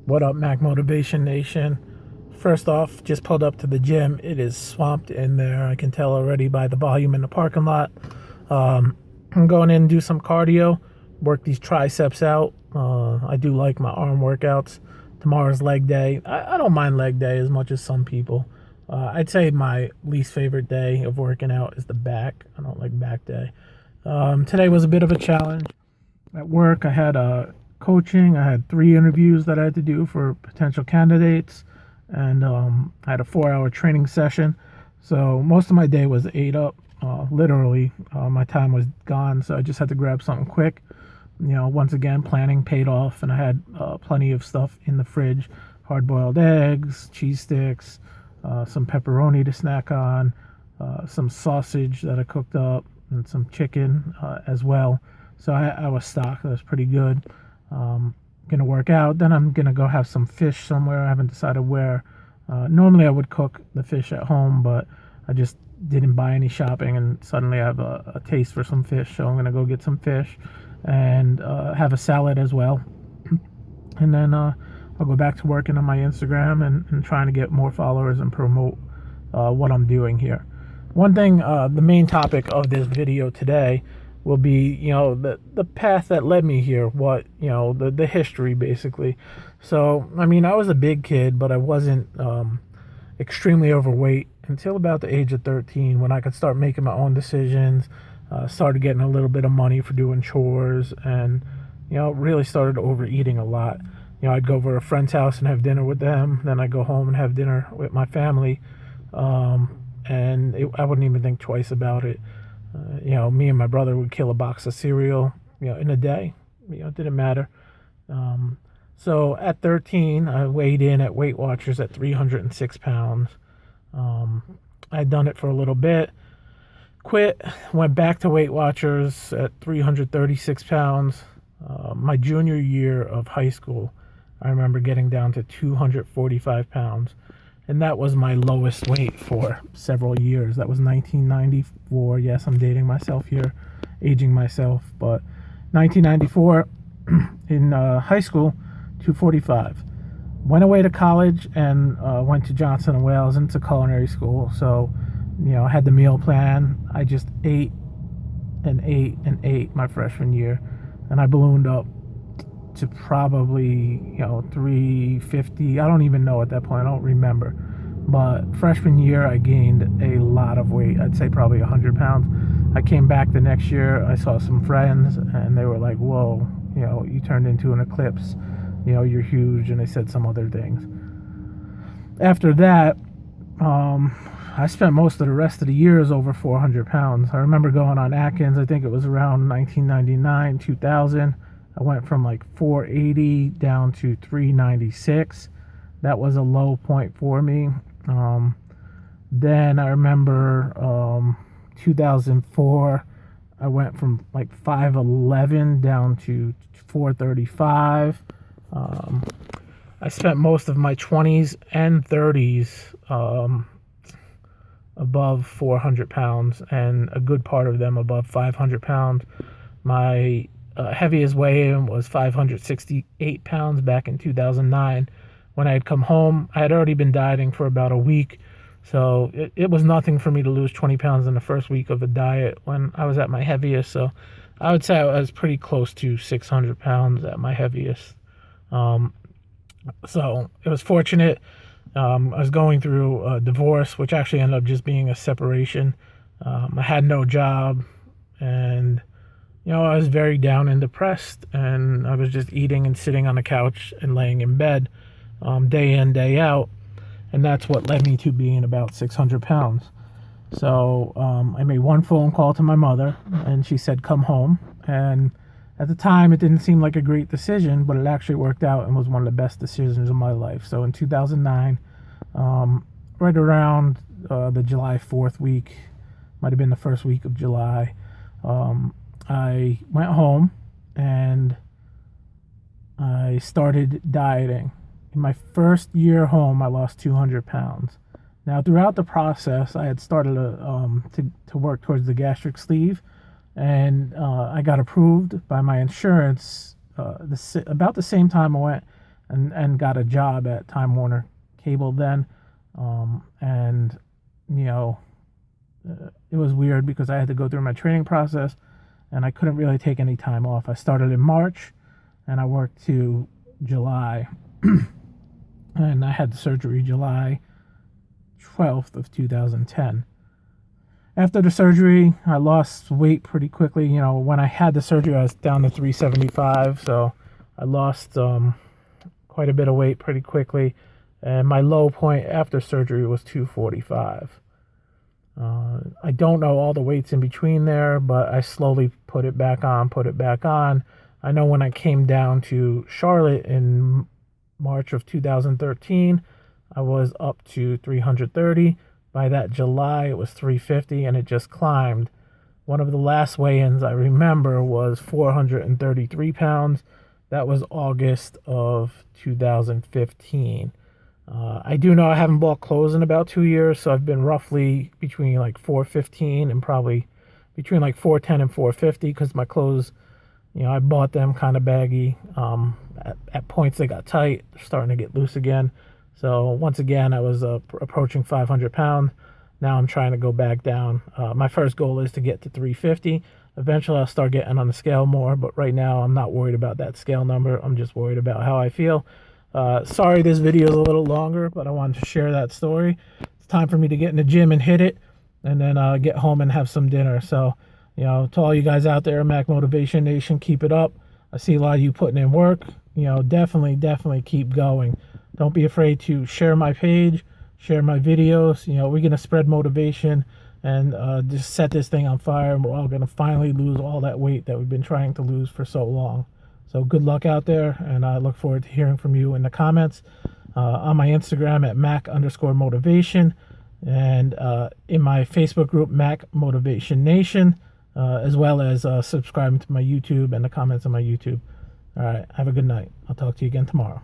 What up, Mac Motivation Nation? First off, just pulled up to the gym. It is swamped in there. I can tell already by the volume in the parking lot. I'm going in and do some cardio, work these triceps out. I do like my arm workouts. Tomorrow's leg day. I don't mind leg day as much as some people. I'd say my least favorite day of working out is the back. I don't like back day. Today was a bit of a challenge. At work, I had coaching. I had 3 interviews that I had to do for potential candidates, and I had a 4-hour training session. So most of my day was ate up. Literally, my time was gone. So I just had to grab something quick. Once again, planning paid off, and I had plenty of stuff in the fridge: hard-boiled eggs, cheese sticks, some pepperoni to snack on, some sausage that I cooked up, and some chicken as well. So I was stocked. That was pretty good. Gonna work out. Then I'm gonna go have some fish somewhere. I haven't decided where. Normally I would cook the fish at home, but I just didn't buy any shopping, and suddenly I have a taste for some fish. So I'm gonna go get some fish and have a salad as well. And then I'll go back to working on my Instagram and trying to get more followers and promote what I'm doing here. One thing, the main topic of this video today will be, the path that led me here, the history basically. So, I mean, I was a big kid, but I wasn't extremely overweight until about the age of 13, when I could start making my own decisions, started getting a little bit of money for doing chores, and, really started overeating a lot. I'd go over to a friend's house and have dinner with them. Then I'd go home and have dinner with my family. I wouldn't even think twice about it. Me and my brother would kill a box of cereal, in a day. It didn't matter. So at 13, I weighed in at Weight Watchers at 306 pounds. I'd done it for a little bit, quit, went back to Weight Watchers at 336 pounds. My junior year of high school, I remember getting down to 245 pounds. And that was my lowest weight for several years. That was 1994. Yes, I'm dating myself here, aging myself. But 1994, in high school, 245. Went away to college and went to Johnson & Wales into culinary school. So, I had the meal plan. I just ate and ate and ate my freshman year. And I ballooned up to probably 350. I don't even know at that point. I don't remember. But freshman year I gained a lot of weight. I'd say probably 100 pounds. I came back the next year. I saw some friends and they were like, whoa, you turned into an eclipse. You're huge. And they said some other things. After that, I spent most of the rest of the years over 400 pounds. I remember going on Atkins. I think it was around 1999, 2000. I went from like 480 down to 396. That was a low point for me. Then I remember 2004, I went from like 511 down to 435. I spent most of my 20s and 30s above 400 pounds, and a good part of them above 500 pounds. My heaviest weigh-in was 568 pounds back in 2009. When I had come home, I had already been dieting for about a week, so it was nothing for me to lose 20 pounds in the first week of a diet when I was at my heaviest. So I would say I was pretty close to 600 pounds at my heaviest. So it was fortunate. I was going through a divorce, which actually ended up just being a separation. I had no job, and I was very down and depressed, and I was just eating and sitting on the couch and laying in bed day in, day out. And that's what led me to being about 600 pounds. So I made one phone call to my mother, and she said, come home. And at the time, it didn't seem like a great decision, but it actually worked out and was one of the best decisions of my life. So in 2009, right around the July 4th week, might have been the first week of July, I went home and I started dieting. In my first year home, I lost 200 pounds. Now, throughout the process, I had started to work towards the gastric sleeve, and I got approved by my insurance about the same time I went and got a job at Time Warner Cable then. And, it was weird because I had to go through my training process and I couldn't really take any time off. I started in March and I worked to July. And I had the surgery July 12th of 2010. After the surgery, I lost weight pretty quickly. When I had the surgery, I was down to 375, so I lost quite a bit of weight pretty quickly. And my low point after surgery was 245. I don't know all the weights in between there, but I slowly put it back on. I know when I came down to Charlotte in March of 2013, I was up to 330. By that July, it was 350, and it just climbed. One of the last weigh-ins I remember was 433 pounds. That was August of 2015. I do know I haven't bought clothes in about 2 years, so I've been roughly between like 415 and probably between like 410 and 450 because my clothes, I bought them kind of baggy. At points they got tight, they're starting to get loose again. So once again, I was approaching 500 pounds. Now I'm trying to go back down. My first goal is to get to 350. Eventually I'll start getting on the scale more, but right now I'm not worried about that scale number. I'm just worried about how I feel. Sorry this video is a little longer, but I wanted to share that story. It's time for me to get in the gym and hit it, and then get home and have some dinner. So, to all you guys out there, Mac Motivation Nation, keep it up. I see a lot of you putting in work. Definitely keep going. Don't be afraid to share my page, share my videos. We're going to spread motivation and just set this thing on fire, and we're all going to finally lose all that weight that we've been trying to lose for so long. So good luck out there, and I look forward to hearing from you in the comments on my Instagram at Mac_motivation, and in my Facebook group, Mac Motivation Nation, as well as subscribing to my YouTube and the comments on my YouTube. All right, have a good night. I'll talk to you again tomorrow.